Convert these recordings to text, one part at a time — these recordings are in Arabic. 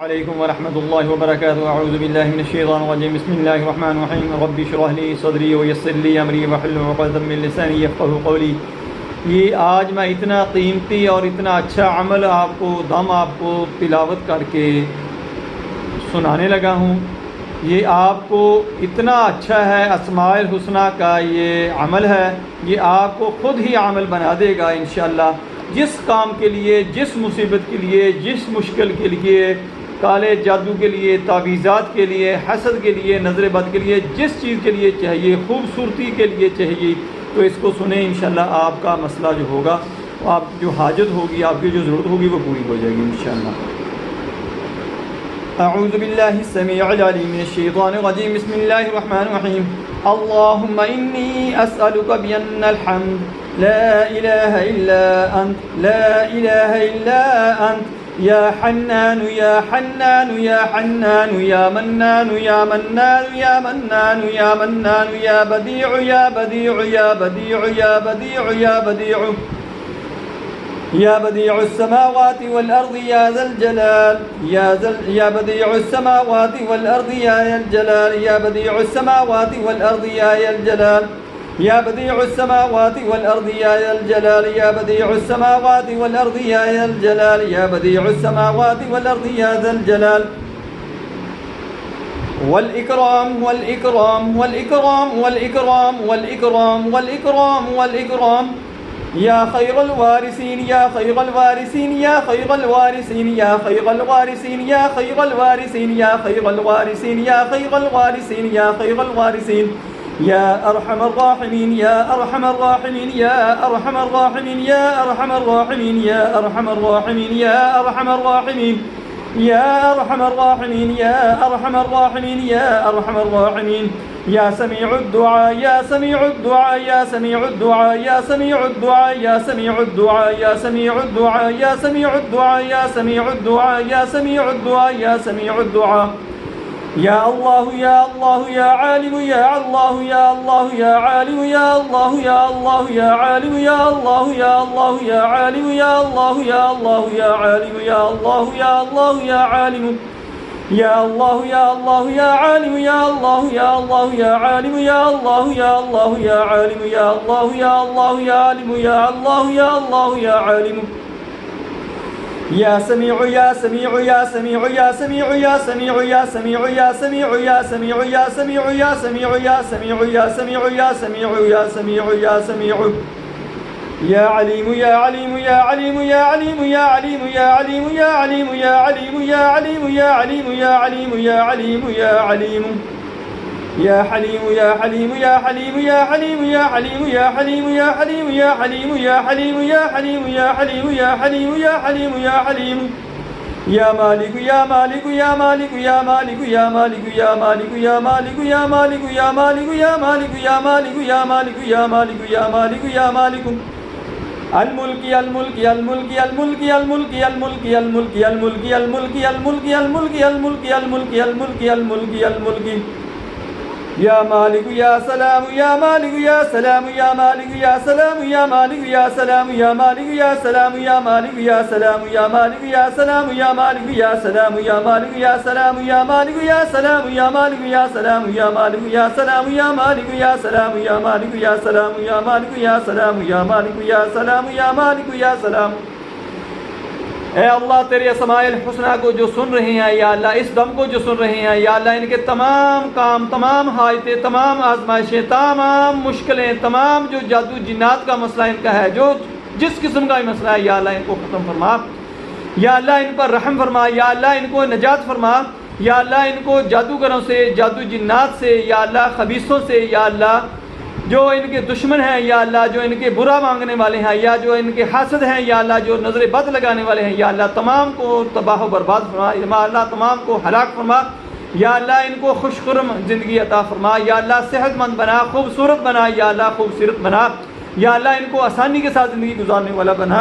अलैकुम वरहमतुल्लाहि वबरकातुहू अऊज़ु बिल्लाहि मिनश्शैतानिर्रजीम बिस्मिल्लाहिर रहमानिर रहीम रब्बि इश्रह ली सदरी व यस्सिर ली अमरी वहल्लुल उक़दतम मिन लिसानी यफ़क़हू क़ौली। ये आज मैं इतना कीमती और इतना अच्छा अमल आपको तिलावत करके सुनाने लगा हूँ। ये आपको इतना अच्छा है, अस्माउल हुस्ना का ये अमल है, ये आपको ख़ुद ही अमल बना देगा इंशाअल्लाह। जिस काम के लिए, जिस मुसीबत के लिए, जिस मुश्किल के लिए, काले जादू के लिए, तावीज़ात के लिए, हसद के लिए, नज़र बद के लिए, जिस चीज़ के लिए चाहिए, खूबसूरती के लिए चाहिए, तो इसको सुने। इंशाअल्लाह आपका मसला जो होगा, आप जो हाजत होगी, आपकी जो ज़रूरत होगी, वो पूरी हो जाएगी इंशाअल्लाह। अऊज़ु बिल्लाहि समीउल अलीम मिनश्शैतानिर रजीम बिस्मिल्लाहिर रहमानिर रहीम अल्लाहुम्मा इन्नी अस्अलुका बिअन्नल हम्द ला इलाहा इल्ला अंत ला इलाहा इल्ला अंत या हन्नानु या हन्नानु या हन्नानु या मन्नानु या मन्नानु या मन्नानु या मन्नानु या बदीउ या बदीउ या बदीउ या बदीउ या बदीउ या बदीउस समावाति वल अर्दि या ज़ल जलाल या बदीउस समावाति वल अर्दि या ज़ल जलाल या बदीउस समावाति वल अर्दि या ज़ल जलाल या बदीउस समावाति वल अर्दि या ज़ल जलाल या बदीउस समावाति वल अर्दि या ज़ल जलाल या बदीउस समावाति वल अर्दि या ज़ल जलाल वल इकराम वल इकराम वल इकराम वल इकराम वल इकराम वल इकराम वल इकराम या खैरुल वारिसीन या खैरुल वारिसीन या खैरुल वारिसीन या खैरुल वारिसीन या खैरुल वारिसीन या खैरुल वारिसीन या खैरुल वारिसीन या खैरुल वारिसीन या अरहमर राहिमीन या अरहमर राहिमीन या अरहमर राहिमीन या अरहमर राहिमीन या अरहमर राहिमीन या अरहमर राहिमीन या अरहमर राहिमीन या अरहमर राहिमीन या अरहमर राहिमीन या समीउद दुआ या समीउद दुआ या समीउद दुआ या समीउद दुआ या समीउद दुआ या समीउद दुआ या समीउद दुआ या समीउद दुआ या समीउद दुआ या समीउद दुआ या अल्लाह या अल्लाह या आलिम या अल्लाह या अल्लाह या आलिम या अल्लाह या अल्लाह या आलिम या अल्लाह या अल्लाह या आलिम या अल्लाह या अल्लाह या आलिम या अल्लाह या अल्लाह या आलिम या अल्लाह या अल्लाह या आलिम या अल्लाह या अल्लाह या आलिम या अल्लाह या अल्लाह या आलिम या अल्लाह या अल्लाह या आलिम या अल्लाह या अल्लाह या आलिम या समीउ या समीउ या समीउ या समीउ या समीउ या समीउ या समीउ या समीउ या समीउ या समीउ या समीउ या समीउ या समीउ या समीउ या समीउ या अलीम या अलीम या अलीम या अलीम या अलीम या अलीम या अलीम या अलीम या अलीम या अलीम या अलीम या अलीम या अलीम या हलीम या हलीम या हलीम या हलीम या हलीम या हलीम या हलीम या हलीम या हलीम या हलीम या हलीम या हलीम या हलीम या हलीम या मालिक या मालिक या मालिक या मालिक या मालिक या मालिक या मालिक या मालिक या मालिक या मालिक या मालिक या मालिक या मालिक या मालिक या मालिक अल मुल्की अल मुल्की अल मुल्की अल मुल्की अल मुल्की अल मुल्की अल मुल्की अल मुल्की अल मुल्की अल मुल्की अल मुल्की अल मुल्की अल मुल्की अल मुल्की अल मुल्की अल मुल्की या मालिक या सलाम या मालिक या सलाम या मालिक या सलाम या मालिक या सलाम या मालिक या सलाम या मालिक या सलाम या मालिक या सलाम या मालिक या सलाम या मालिक या सलाम या मालिक या सलाम या मालिक या सलाम या मालिक या सलाम या मालिक या सलाम या मालिक या सलाम या मालिक या सलाम या मालिक या सलाम या मालिक या सलाम। ए अल्लाह तेरे अस्माउल हुस्ना को जो सुन रहे हैं या अल्लाह, इस दम को जो सुन रहे हैं या अल्लाह, इनके तमाम काम, तमाम हाजतें, तमाम आजमाइशें, तमाम मुश्किलें, तमाम जो जादू जिन्नात का मसला इनका है, जो जिस किस्म का मसला है या अल्लाह इनको ख़त्म फरमा या अल्लाह, इन पर रहम फरमा या अल्लाह, इनको नजात फरमा या अल्लाह, इनको जादूगरों से, जादू जिन्नात से या अल्लाह, खबीसों से या अल्लाह, जो इनके दुश्मन हैं या अल्लाह, जो इनके बुरा मांगने वाले हैं या जो इनके हासद हैं या अल्लाह, जो नज़र बद लगाने वाले हैं या अल्लाह, तमाम को तबाह बर्बाद फरमा या अल्लाह, तमाम को हलाक फरमा या अल्लाह, इनको खुशखुरम ज़िंदगी अता फरमा या अल्लाह, सेहतमंद बना, खूबसूरत बना या अल्लाह, खूबसूरत बना या अल्लाह, इनको आसानी के साथ ज़िंदगी गुजारने वाला बना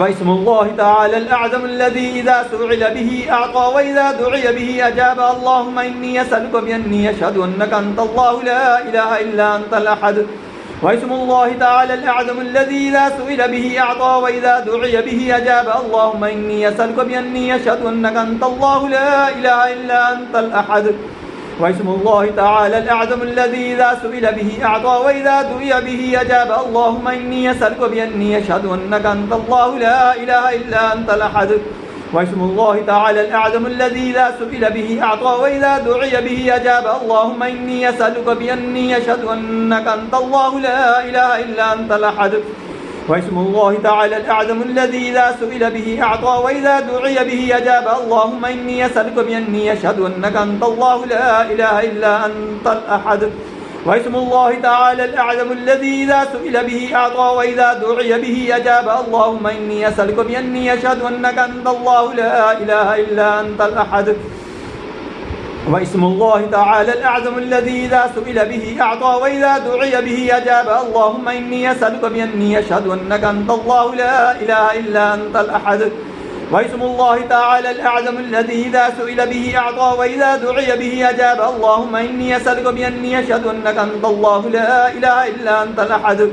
واسم الله تعالى الأعظم الذي إذا سئل به أعطى وإذا دعي به أجاب اللهم إني أسألك بأني أشهد أنك أنت الله لا إله إلا أنت الأحد واسم الله تعالى الأعظم الذي إذا سئل به أعطى وإذا دعي به أجاب اللهم إني أسألك بأني أشهد أنك أنت الله لا إله إلا أنت الأحد واسم الله تعالى الأعظم الذي إذا سئل به أعطى وإذا دعي به أجاب اللهم إني أسألك بأني أشهد أنك أنت الله لا إله إلا أنت الأحد واسم الله تعالى الأعظم الذي إذا سئل به أعطى وإذا دعي به أجاب اللهم إني أسألك بأني أشهد أنك أنت الله لا إله إلا أنت الأحد واسم الله تعالى الأعظم الذي إذا سئل به أعطى وإذا دعي به أجاب اللهم إني أسألك بأني أشهد أنك أنت الله لا إله إلا أنت الأحد واسم الله تعالى الأعظم الذي إذا سئل به أعطى وإذا دعي به أجاب اللهم إني أسألك بأني أشهد أنك أنت الله لا إله إلا أنت الأحد واسم الله تعالى الأعظم الذي إذا سئل به أعطى وإذا دعي به أجاب اللهم إني أسألك بأني أشهد أنك أنت الله لا إله إلا أنت الأحد واسم الله تعالى الأعظم الذي إذا سئل به أعطى وإذا دعي به أجاب اللهم إني أسألك بأني أشهد أنك أنت الله لا إله إلا أنت الأحد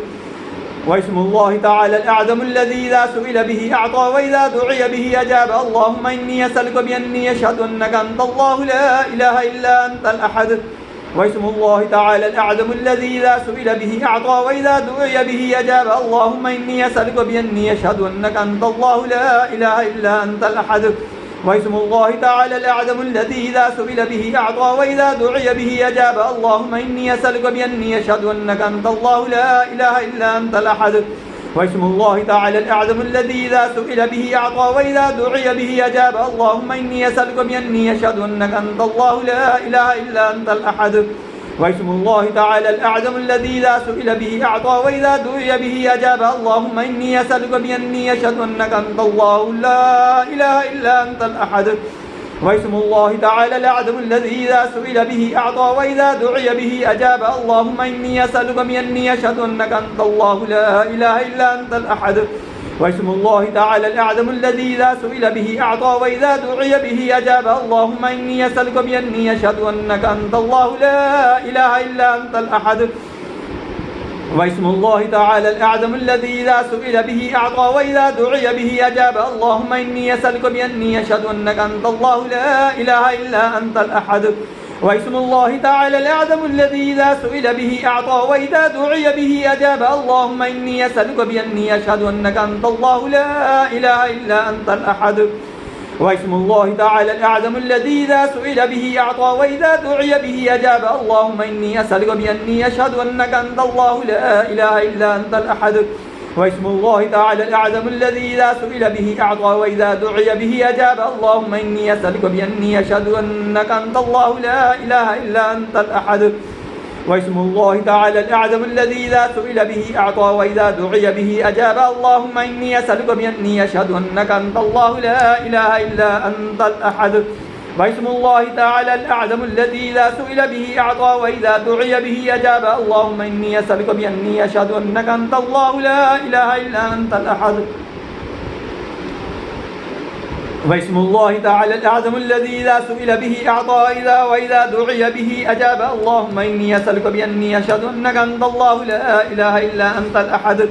واسم الله تعالى الأعظم الذي إذا سئل به أعطى وإذا دعي به أجاب اللهم إني أسألك بأني أشهد أنك أنت الله لا إله إلا أنت الأحد واسم الله تعالى الأعظم الذي إذا سئل به أعطى وإذا دعي به أجاب اللهم إني أسألك بأني أشهد أنك أنت الله لا إله إلا أنت الأحد واسم الله تعالى الأعظم الذي إذا سئل به أعطى وإذا دعي به أجاب اللهم إني أسألك بأني أشهد أنك أنت الله لا إله إلا أنت الأحد واسم الله تعالى الأعظم الذي إذا سئل به أعطى وإذا دعي به أجاب اللهم إني أسألك بأني أشهد أنك أنت الله لا إله إلا أنت الأحد واسم الله تعالى الأعظم الذي إذا سئل به أعطى وإذا دعي به أجاب اللهم إني أسألك بأني أشهد أنك أنت الله لا إله إلا أنت الأحد واسم الله تعالى الأعظم الذي إذا سئل به أعطى وإذا دعي به أجاب اللهم إني أسألك بأني أشهد أنك أنت الله لا إله إلا أنت الأحد واسم الله تعالى الأعظم الذي إذا سئل به أعطى وإذا دعي به أجاب اللهم إني أسألك بأني أشهد أنك أنت الله لا إله إلا أنت الأحد واسم الله تعالى الأعظم الذي إذا سئل به أعطى وإذا دعي به أجاب اللهم إني أسألك بأني أشهد أنك أنت الله لا إله إلا أنت الأحد واسم الله تعالى الأعظم الذي إذا سئل به أعطى وإذا دعي به أجاب اللهم إني أسألك بأني أشهد أنك أنت الله لا إله إلا أنت الأحد واسم الله تعالى الأعظم الذي إذا سئل به أعطى وإذا دعي به أجاب اللهم إني أسألك بأني أشهد أنك أنت الله لا إله إلا أنت الأحد واسم الله تعالى الأعظم الذي إذا سئل به أعطى وإذا دعي به أجاب اللهم إني أسألك بأني أشهد أنك أنت الله لا إله إلا أنت الأحد واسم الله تعالى الأعظم الذي إذا سئل به أعطى وإذا دعي به أجاب اللهم إني أسألك بأني أشهد أنك أنت الله لا إله إلا أنت الأحد واسم الله تعالى الأعظم الذي إذا سئل به أعطى وإذا دعي به أجاب اللهم إني أسألك بأني أشهد أنك أنت الله لا إله إلا أنت الأحد واسم الله تعالى الأعظم الذي إذا سئل به أعطى وإذا دعي به أجاب اللهم إني أسألك بأني أشهد أنك أنت الله لا إله إلا أنت الأحد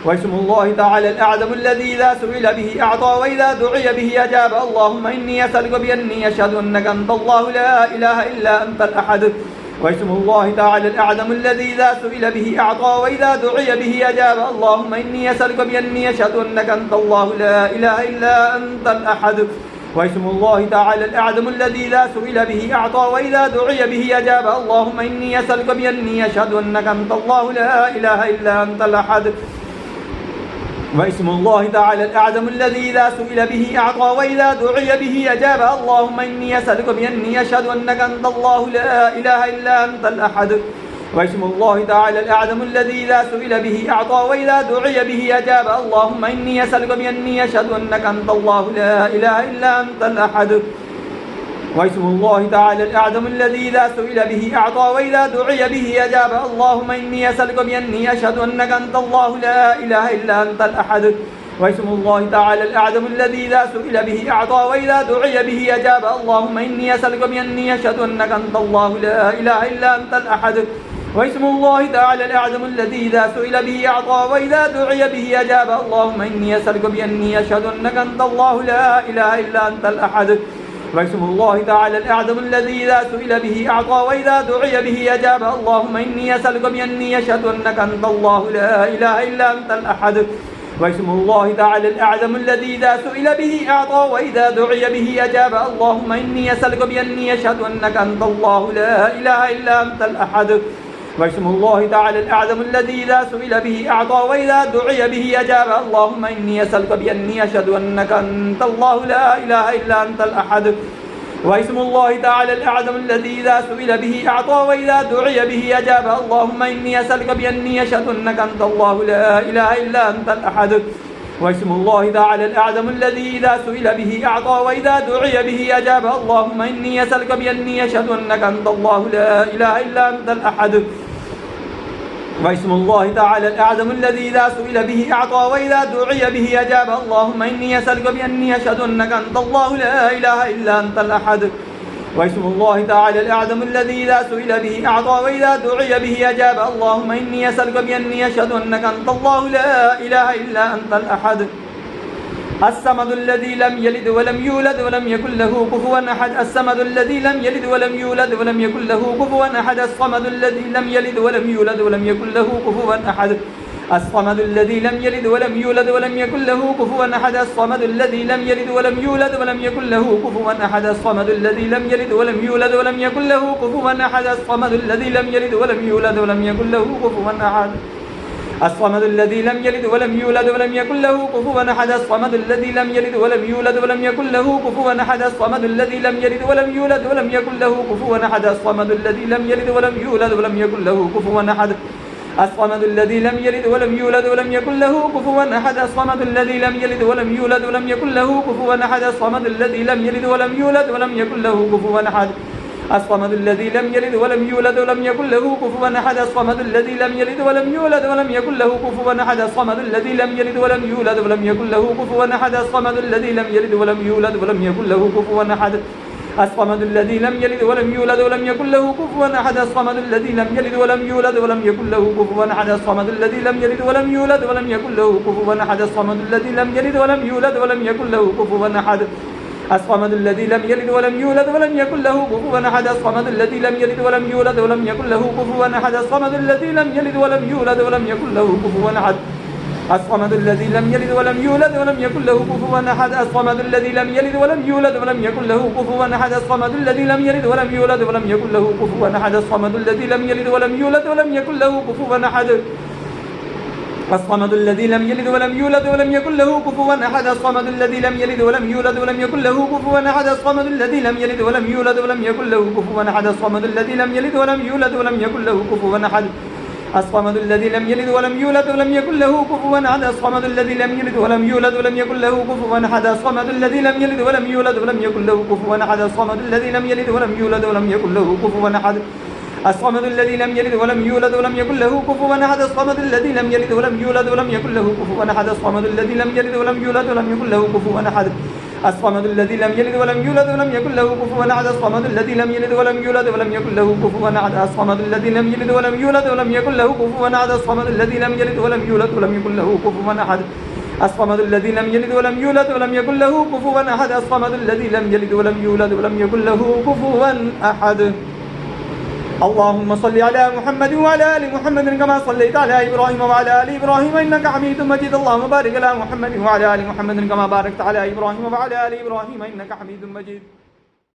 واسم الله تعالى الأعظم الذي إذا سئل به أعطى وإذا دعي به أجاب اللهم إني أسألك بأني أشهد أنك أنت الله لا إله إلا أنت الأحد واسم الله تعالى الأعظم الذي إذا سئل به أعطى وإذا دعي به أجاب اللهم إني أسألك بأني أشهد أنك أنت الله لا إله إلا أنت الأحد واسم الله تعالى الأعظم الذي إذا سئل به أعطى وإذا دعي به أجاب اللهم إني أسألك بأني أشهد أنك أنت الله لا إله إلا أنت الأحد واسم الله تعالى الأعظم الذي إذا سئل به أعطى وإذا دعي به أجاب اللهم إني أسألك بأني أشهد أنك أنت الله لا إله إلا أنت الأحد واسم الله تعالى الأعظم الذي إذا سئل به أعطى وإذا دعي به أجاب اللهم إني أسألك بأني أشهد أنك أنت الله لا إله إلا أنت الأحد واسم الله تعالى الأعظم الذي إذا سئل به أعطى وإذا دعي به أجاب اللهم إني أسألك بأني أشهد أنك أنت الله لا إله إلا أنت الأحد واسم الله تعالى الأعظم الذي إذا سئل به أعطى وإذا دعي به أجاب. اللهم إني أسألك بأني أشهد أنك أنت الله لا إله إلا أنت الأحد. واسم الله تعالى الأعظم الذي إذا سئل به أعطى وإذا دعي به أجاب. اللهم إني أسألك بأني أشهد أنك أنت الله لا إله إلا أنت الأحد. واسم الله تعالى الأعظم الذي إذا سئل به أعطى وإذا دعي به أجاب. اللهم إني أسألك بأني أشهد أنك أنت الله لا إله إلا أنت الأحد. واسم الله تعالى الأعظم الذي إذا سئل به أعطى وإذا دعي به أجاب. اللهم إني أسألك بأني أشهد أنك أنت الله لا إله إلا أنت الأحد. واسم الله تعالى الأعظم الذي إذا سئل به أعطى وإذا دعي به أجاب. اللهم إني أسألك بأني أشهد أنك أنت الله لا إله إلا أنت الأحد. واسم الله تعالى الأعظم الذي إذا سئل به أعطى وإذا دعي به أجاب. اللهم إني أسألك بأني أشهد أنك أنت الله لا إله إلا أنت الأحد. واسم الله تعالى الأعظم الذي إذا سئل به أعطى وإذا دعي به أجاب. اللهم إني أسألك بأني أشهد أنك أنت الله لا إله إلا أنت الأحد. واسم الله تعالى الأعظم الذي إذا سئل به أعطى وإذا دعي به أجاب. اللهم إني أسألك بأني أشهد أنك أنت الله لا إله إلا أنت الأحد. واسم الله تعالى الأعظم الذي إذا سئل به أعطى وإذا دعي به أجاب. اللهم إني أسألك بأني أشهد أنك أنت الله لا إله إلا أنت الأحد. الصمد الذي لم يلد ولم يولد ولم يكن له كفوا أحد. الصمد الذي لم يلد ولم يولد ولم يكن له كفوا أحد. الصمد الذي لم يلد ولم يولد ولم يكن له كفوا أحد. الصمد الذي لم يلد ولم يولد ولم يكن له كفوا أحد. الصمد الذي لم يلد ولم يولد ولم يكن له كفوا أحد. الصمد الذي لم يلد ولم يولد ولم يكن له كفوا أحد. الصمد الذي لم يلد ولم يولد ولم يكن له كفوا أحد. الصمد الذي لم يلد ولم يولد ولم يكن له كفوا أحد. الصمد الذي لم يلد ولم يولد ولم يكن له كفوا أحد. الصمد الذي لم يلد ولم يولد ولم يكن له كفوا أحد. الصمد الذي لم يلد ولم يولد ولم يكن له كفوا أحد. الصمد الذي لم يلد ولم يولد ولم يكن له كفوا أحد. الصمد الذي لم يلد ولم يولد ولم يكن له كفوا أحد. الصمد الذي لم يلد ولم يولد ولم يكن له كفوا أحد. الصمد الذي لم يلد ولم يولد ولم يكن له كفوا أحد. الصمد الذي لم يلد ولم يولد ولم يكن له كفوا أحد. الصمد الذي لم يلد ولم يولد ولم يكن له كفوا أحد. الصمد الذي لم يلد ولم يولد ولم يكن له كفوا أحد. الصمد الذي لم يلد ولم يولد ولم يكن له كفوا أحد. الصمد الذي لم يلد ولم يولد ولم يكن له كفوا أحد. الصمد الذي لم يلد ولم يولد ولم يكن له كفوا أحد. الصمد الذي لم يلد ولم يولد ولم يكن له كفوا أحد. الصمد الذي لم يلد ولم يولد ولم يكن له كفوا أحد. الصمد الذي لم يلد ولم يولد ولم يكن له كفوا أحد. الصمد الذي لم يلد ولم يولد ولم يكن له كفوا أحد. الصمد الذي لم يلد ولم يولد ولم يكن له كفوا أحد. الصمد الذي لم يلد ولم يولد ولم يكن له كفوا أحد. الصمد الذي لم يلد ولم يولد ولم يكن له كفوا أحد. الصمد الذي لم يلد ولم يولد ولم يكن له كفوا أحد. الصمد الذي لم يلد ولم يولد ولم يكن له كفوا أحد. الصمد الذي لم يلد ولم يولد ولم يكن له كفوا أحد. الصمد الذي لم يلد ولم يولد ولم يكن له كفوا أحد. الصمد الذي لم يلد ولم يولد ولم يكن له كفوا أحد. الصمد الذي لم يلد ولم يولد ولم يكن له كفوا أحد. الصمد الذي لم يلد ولم يولد ولم يكن له كفوا أحد. الصمد الذي لم يلد ولم يولد ولم يكن له كفوا أحد. الصمد الذي لم يلد ولم يولد ولم يكن له كفوا أحد. الصمد الذي لم يلد ولم يولد ولم يكن له كفوا أحد. الصمد الذي لم يلد ولم يولد ولم يكن له كفوا أحد. الصمد الذي لم يلد ولم يولد ولم يكن له كفوا أحد. الصمد الذي لم يلد ولم يولد ولم يكن له كفوا أحد. الصمد الذي لم يلد ولم يولد ولم يكن له كفوا أحد. الصمد الذي لم يلد ولم يولد ولم يكن له كفوا أحد. الصمد الذي لم يلد ولم يولد ولم يكن له كفوا أحد. الصمد الذي لم يلد ولم يولد ولم يكن له كفوا أحد. الصمد الذي لم يلد ولم يولد ولم يكن له كفوا أحد. اللهم صل على محمد وعلى آل محمد كما صليت على إبراهيم وعلى آل إبراهيم إنك حميد مجيد. اللهم بارك على محمد وعلى آل محمد كما باركت على إبراهيم وعلى آل إبراهيم إنك حميد مجيد.